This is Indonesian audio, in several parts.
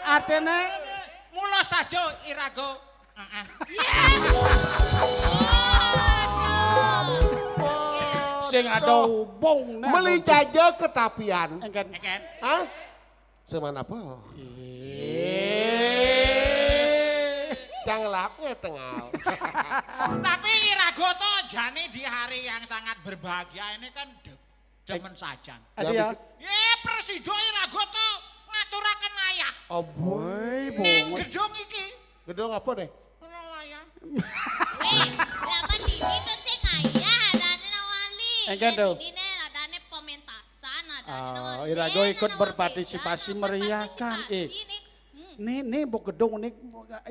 Adene mula saja irago. Sing ada hubung Meli jajo ketapian. Engken. Hah? Semana apa? Jangan lapnya tengah. Tapi irago toh jane di hari yang sangat berbahagia ini kan demen sajan. Ada ya Presido irago toh ngaturaken ayah. Oh boy, Ning gedung iki. Gedung apa deh? Ono ayah. Weh, laman ini tuh sing ayah adane nawali. Engken tuh. Ini adane pementasan adane nawali. Irago ikut berpartisipasi meriahkan. Nih buk gedung nih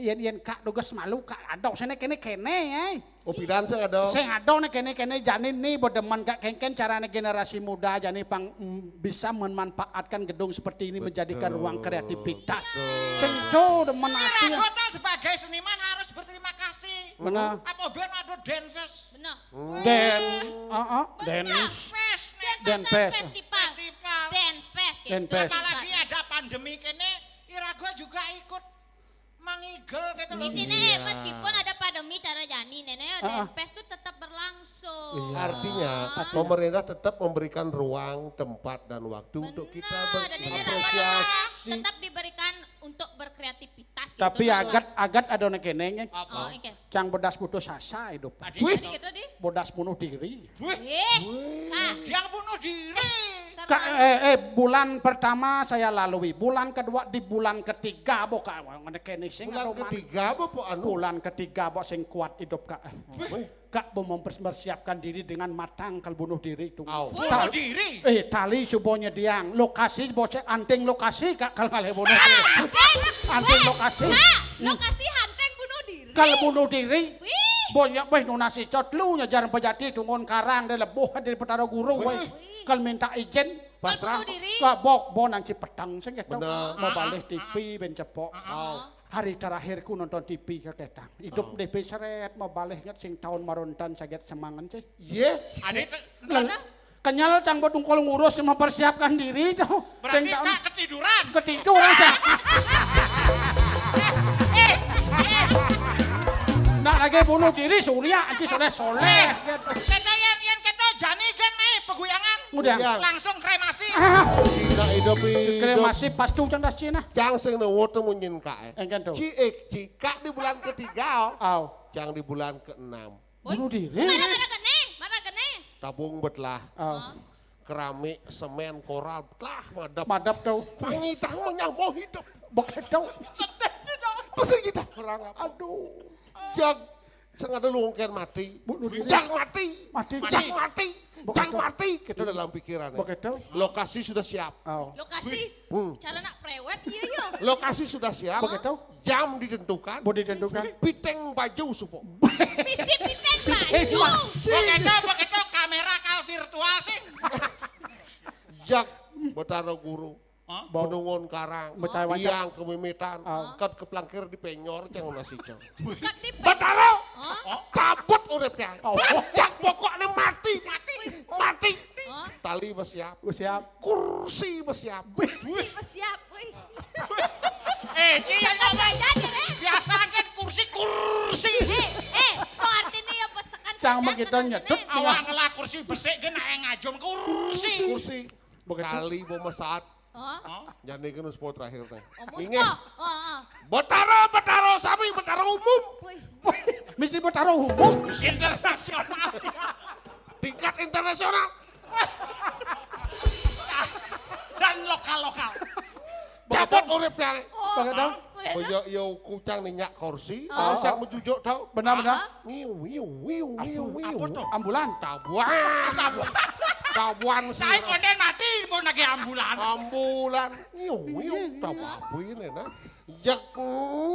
yen kak dugas malu kak adok sene kene Oh pidan sing ada. Sing adok nih kene jani nih bodeman kak kengken carane generasi muda jani pang bisa memanfaatkan gedung seperti ini menjadikan ruang kreativitas. Sing co demen ati. Irago toh sebagai seniman harus berterima kasih. Bener. Apa ben ada Denfest? Bener. Denfest. Festival. Denfest. Denfest. Apalagi ada pandemi kene Irago juga ikut mengigel gitu loh. Intinya meskipun ada pandemi cara jani nenek Denfest tuh tetap berlangsung. Artinya pemerintah tetap memberikan ruang, tempat dan waktu untuk kita Dan ini berapresiasi. tetap diberikan untuk berkreativitas. Tapi gitu, agat ada nek kene nya. Oh, oke. Cang bodas putus asa hidup. Wih, Jadi gitu di. Bodas bunuh diri. Dia bunuh diri. Bulan pertama saya lalui, bulan kedua di bulan ketiga boka kene sing bulan ketiga apa po anu? bulan ketiga bok sing kuat hidup kak. Kak mau mempersiapkan diri dengan matang kalau bunuh diri itu. Bunuh diri. Tali subonya diang, lokasi bocah anting lokasi kak kalau ngalih bunuh diri. Anting lokasi. Lokasi hanteng bunuh diri. Kalau bunuh diri. Wih. Bonya weh nunasi cot lu nyajaran pejati tungon karang dari lebuh dari petara guru weh. Kalau minta izin pasrah. Bunuh diri. Bo nang Cipetang sing gitu. Bener. Mau balik TV ben cepok. Hari terakhirku nonton TV ke Ketang. Hidup DP seret mau baliknya sing tahun marontan saget semangan sih. Iya. Adik Kenyal cang bodung kalau ngurus mempersiapkan diri tuh. berarti kak ketiduran. Ketiduran sih. Nak lagi bunuh diri Surya anci soleh. Kata yang kata jani kan mai peguyangan. Mudah. Langsung kremasi. Tidak hidup Kremasi pastu candas Cina. Jang sing newo temunyin kak. Engken tuh. Jika di bulan ketiga, jang di bulan ke-6. Bunuh diri. Mana kene? Tabung betlah. Keramik, semen, koral, betlah Madap tuh. Pangitang menyambung hidup. Boket tuh. Sedih tidak. Pasti kita orang apa? Aduh. Jag sengaja lungker mati. Bunuh diri. Jag mati. Mati. Jag mati. Kita dalam pikiran. Boket tuh. Lokasi sudah siap. Lokasi. Cara nak prewed iya. Lokasi sudah siap. Begitu. Jam ditentukan. Bodi tentukan. Piteng baju supo. Misi piteng baju. Begitu kamera kal virtual sih. Jak betara guru. Menungun karang, yang kemimitan, kat keplangkir di penyor, jangan nasi cang. Betara, cabut uripnya. Jak pokoknya mati. Tali bersiap, kursi bersiap. Siap, wih. Biasa kan kursi. Kok artinya ya pesekan Cang Kadang begitu tenang nyedut. gini. Awak ngelah kursi bersih ge nae ngajum kursi. Kursi. Begitu. Kali mau mesaat. Oh, Jadi kan spot terakhir teh. musko. Oh. Betaro sami, betaro umum. Wih. Misi bertaruh umum. Internasional. Tingkat internasional. Dan lokal-lokal. Cabut uripnya. Oh, Begitu. begitu. Koyo yo kucang ninyak kursi, Oh. terus yang menjujuk tau. Benar-benar. Wiu. Apa tuh? Ambulan. Tabuan sih. Saya konden mati pun lagi ambulan. Ambulan. Wiu. Tabu ini nah. Jak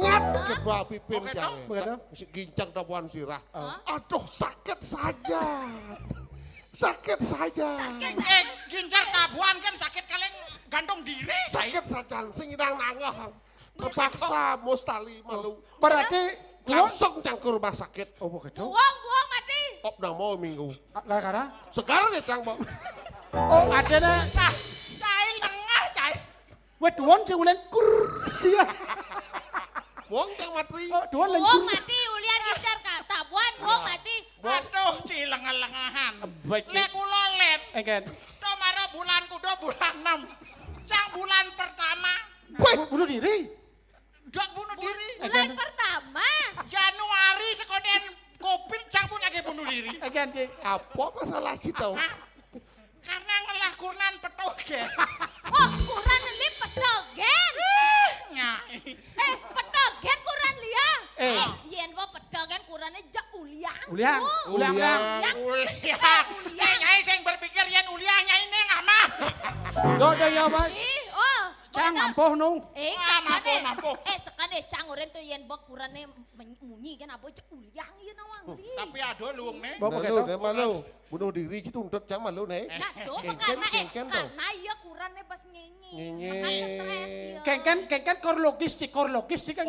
ngat kedua pipin Oke, jangan. begitu. Mesti gincang tabuan sirah. Aduh sakit saja. Sakit saja. Ginjal tabuan kan sakit kalian gantung diri. Sakit saja sing idang nangah. Terpaksa mustali malu. Berarti Langsung cang ke rumah sakit. Oh begitu. Buang mati. Op nang mau minggu. Gara-gara. Segar ya cang bang. Oh adanya. Cai lengah cai. Weh duon sing ulen kursi ya. Wong cang matri. Oh duon lain Buang kursi. mati. Ulian gitar tabuan. Buang mati. Waduh, ci lengah-lengahan. Baik, Ci. Lek kula let. Eken. Tomara bulan kuda bulan 6. Cang bulan pertama. Bunuh diri. Dok bunuh diri. Bulan pertama. Januari sekoden Covid cang pun lagi bunuh diri. Eken cik. Apa masalah sih tau? Hah? Karena ngelah kurnan petogen. Oh, kurang ini petogen. Nyai. Petogen kurang liang. Eh. Yen po petogen kurangnya jak uliang. Uliang. Oh, Uliang. Uliah. Nyai sing berpikir yen uliah nyai ini ngamah. Dodo ya Pak. Ih, oh. Cang begitu. ampuh nung. Mampu. Sekade cang oren tuh yen bok kurane munyi kan apa cek uliang ieu nawang li. Tapi ado luung nih. Bapak Malu, ketok. malu. Bunuh diri gitu untuk cang malu nih. Nah, tuh Kengken, karena kengken tau. karena ieu kurane pas nyenyi. Nyenyi. Makanya stres ya. Kengken korlogis cik kan.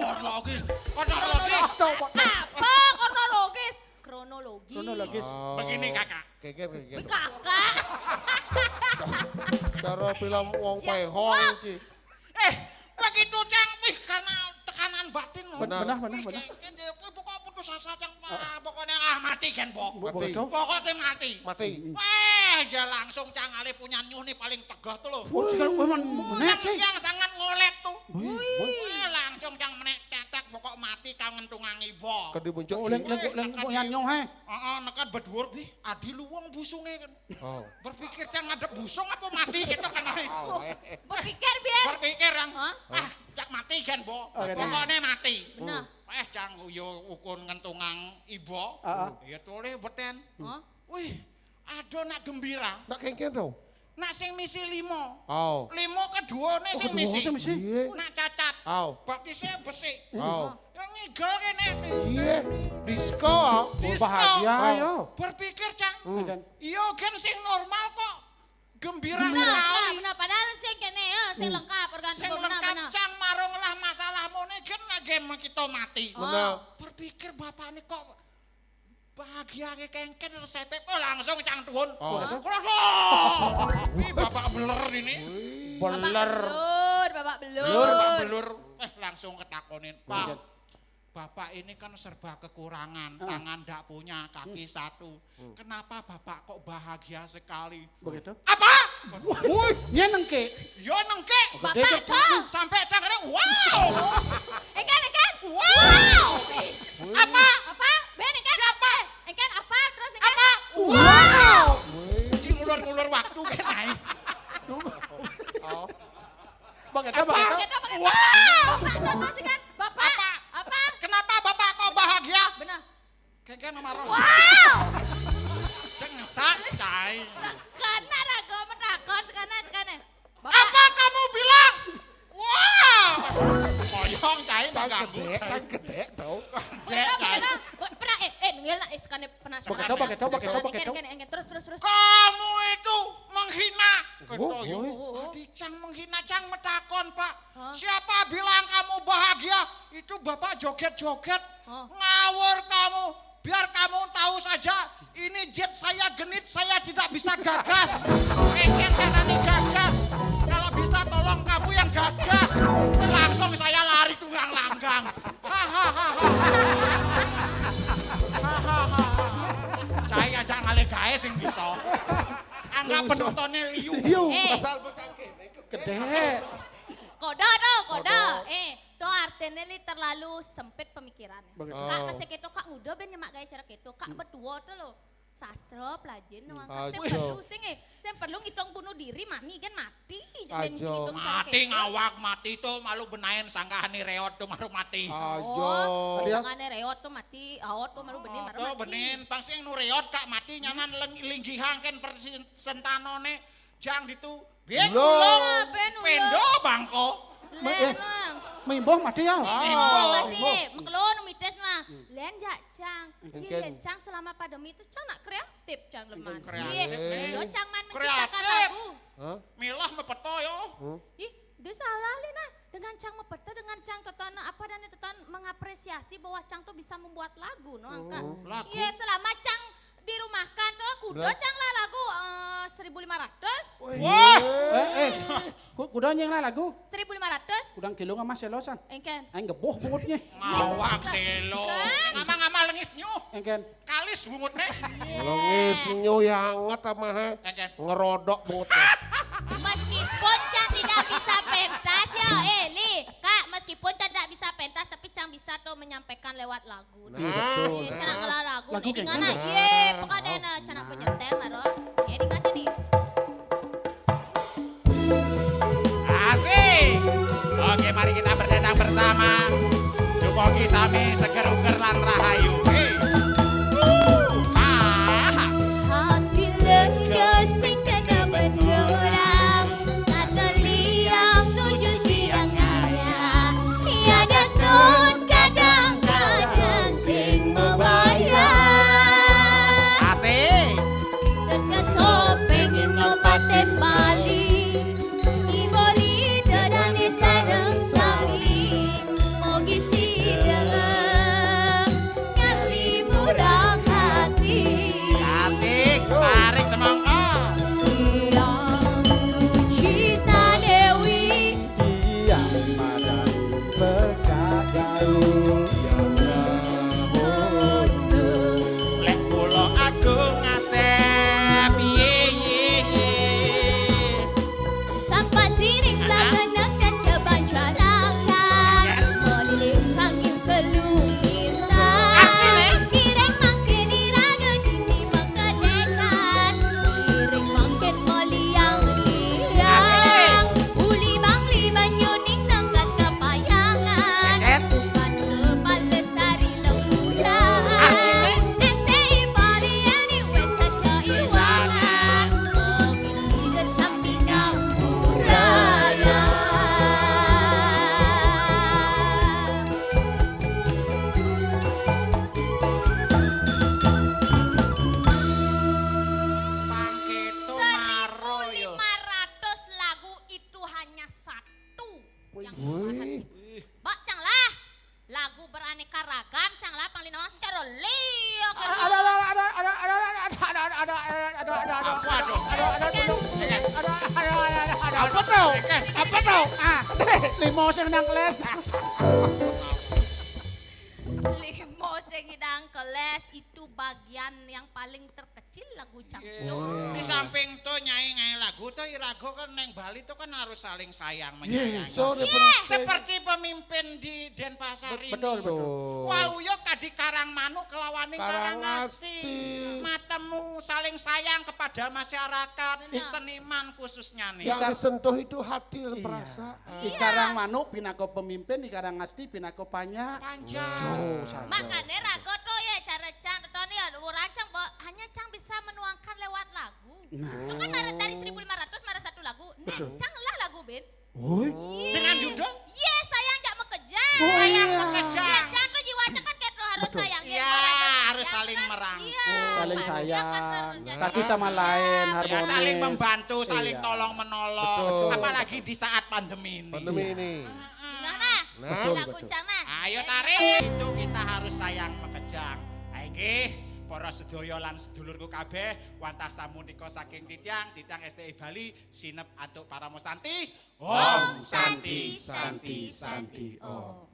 Kronologis. Kronologis. Astaga, Pak. Apa kronologis? Kronologi. Kronologis. Begini kakak. Kengken. Wih, kakak. Cara film wong pehong iki. Begitu cang, wih karena tekanan batin. Benar. Kan dia pokoknya putus asa cang, pokoknya mati kan pok. Mati. Pokoknya mati. Mati. Aja langsung cang ale punya nyuh nih paling tegah tuh loh. Oh, sekarang menek cik. Yang sangat ngolet tuh. Wih. Langsung cang menek tetek pokok mati kau ngentungang ibo. Kan dibuncuk. Oh, leng punya nyong he. Nekat berdua bi, adi luwung busungnya kan. Oh. Berpikir cang ada busung apa mati gitu kan. Berpikir biar. Berpikir yang Hah? cak mati kan bo. Oke, Pokoknya mati. Benar. Cang yo ukun ngentungang ibo. Ya toleh beten. Hah? Wih, ada nak gembira. Nak kengken tau. Nak sing misi limo. Oh. Limo kedua nih sing misi. misi. Iya. Nak cacat. Oh. Batisnya besi. Oh. Yang ngigel kene. Iya. Disco. Oh, bahagia yo. Berpikir cang. Eken. Iya kan sing normal kok. Gembira Benar, sekali. benar. Padahal sih kene ya, sing lengkap organ Sing tubuh, benar, lengkap benar. cang marung lah masalahmu nih kan lagi kita mati. Benar. Berpikir bapak ini kok bahagia kengken resepnya kok langsung cang tuhun. Oh. Ini bapak beler ini. Beler. Bapak Belur, Pak belur. belur. Langsung ketakonin. Pak, bapak ini kan serba kekurangan. Tangan ndak punya, kaki satu. Kenapa bapak kok bahagia sekali? Begitu. Apa? Woi, nyeneng ke. Yo nengke. Bapak tuh. Sampai cang ada, wow. Ikan. Wow. Apa? Apa? Ben ikan. Siapa? Ikan apa? Terus ikan. Apa? Wow. Si ngulur-ngulur waktu kan naik. Oh. Begitu. Wow. Terus ikan. Bapak. Apa? Kenapa bapak kok bahagia? Benar. Kengken marah. Wow. Cengesak, cai. Karena rago menakon sekana. Bapak. Apa kamu bilang? Wow. Koyong cai Cang mengganggu. gede tau. Pernah. Nunggu lah sekana penasaran. Begitu. Terus. Kamu itu menghina. Oh, Ketoyo. oh. Adi cang menghina cang metakon pak. Hah? Siapa bilang kamu bahagia? Itu bapak joget-joget. Hah? Ngawur kamu. Biar kamu tahu saja. Ini jet saya genit, saya tidak bisa gagas. Kengken kanani gagas. Kalau bisa tolong kamu yang gagas. Langsung saya lari tunggang langgang. Hahaha. wae sing bisa. Anggap penontonnya liu. Yo, Asal becangke. gede. Koda. To artinya li terlalu sempit pemikirannya. Begitu. Kak masih keto kak muda ben nyemak gaya cara keto. Kak berdua tuh lo. Sastra pelajaran nuang kak. Saya perlu sing saya perlu ngitung bunuh diri mami kan mati. Jangan sing hitung cara Mati keto. ngawak mati tuh malu benain sanggahani reot tuh malu mati. Ajo. Sangane reot tuh mati. Awot tuh malu benin baru Tuh mati. benin pang sing nu reot kak mati nyanan linggihang ken persentanone jang ditu. Bien Lo. ulung. Ben ulung. Pendo bangko. Len Mimboh mati ya. Oh, mati. Maklon mites mah. Len jak cang. Iya, Engken. cang selama pandemi itu cang nak kreatif cang leman. kreatif. Iya, lo cang man menciptakan Kreatif. lagu. Hah? Milah mepeto yo. Ih, dia salah li nah. Dengan cang mepeto, dengan cang teton apa dan teton mengapresiasi bahwa cang tuh bisa membuat lagu, no angka. Lagu? Iya, selama cang dirumahkan tuh kuda Lah. cang lah lagu 1.500. Wah. Kuda nyeng lah lagu. 1.500. Kudang kilo nggak mas selosan. Engken. Aing geboh bungutnya. Ngawak selo. Kan? Ngama-ngama lengis nyu. Engken. Kalis bungutnya. Lengis nyoyanget ama he. Engken. Ngerodok bungutnya. Meskipun Cang tidak bisa pentas ya, Li, Kak, meskipun Cang tidak bisa pentas, tapi Cang bisa tuh menyampaikan lewat lagu. Nah, betul. Cang ngelah lagu, Lagu nih di kayak mana? gimana? Iya, pokoknya na Cang penyetel maro. Ya di mana nih? Asik. Oke, mari kita berdendang bersama. Dukogi sami seger uger lan rahayu. Hati lega sing kena mendorang, kata liang tujuh tiang ada. Tiada sun kadang-kadang sing membayar. Asik. Sejak topeng lopaten Bali, ibori dadane sareng sami, mogi sideng ngali murang hati. Asik. Tarik semangka. Yang Cita Dewi, Yang madan berkagayu. untuk Lek kula agung ngasep. Ye ye ye. Sampai siring lagenan dan kebanjarakan, melilit angin keluhisan. Kireng mangkin iraga dini mengkadekan, kireng mangkin meliang-liang. Uli bangli banyuning nangkat kepayangan, bukan kepala sari lembuyan. STI Baliani wecat keiwangan, komisi kesampingan raya. Pangketo maro yo. 1.500 lagu itu hanya satu yang Wih. Bak Cang lah, lagu beraneka ragam Cang lah paling nama secara liok. Apa tuh? Apa tuh? Limo sing nang keles. Limo segidang keles itu bagian yang paling terkecil lagu Cang. Di samping tuh nyai lagu tuh irago kan neng Bali tuh kan harus saling sayang menyayangi. So, dia penting. Seperti pemimpin di Denpasar ini. Betul, betul. Waluyo kadi Karangmanuk kelawani Karangasti. Karangasti. Matemu saling sayang kepada masyarakat, Benar. seniman khususnya nih. Yang disentuh itu hati dan perasaan. Di Karang Manuk pinako pemimpin, di Karang Ngasti pinako panya. Panjang. Makanya rago tuh ya cara Cang Tony ya orang Cang hanya Cang bisa menuangkan lewat lagu. Itu kan dari 1.500 marah satu lagu. Nek Cang lah lagu Ben. Woi. Dengan judul Ye sayang jak mekejang. Oh, Sayang iya. Mekejang. Cang tuh jiwa Cang kan kayak tuh harus sayang. Iya, harus saling merangkul. Saling pasti akan sayang, terjadi. satu sama lain, Ya harmonis. saling membantu, saling Iya. tolong menolong. Betul. Apalagi di saat pandemi ini. Pandemi ini. Nah, Nah, lagu betul. Cang nah. Ayo tarik. Itu kita harus sayang Mekejang. Ayo nggih, para sedaya lan sedulurku kabeh, wantah samunika saking Titiang STI Bali sinep antuk para Mustanti. Om Santi, Santi, Santi, oh.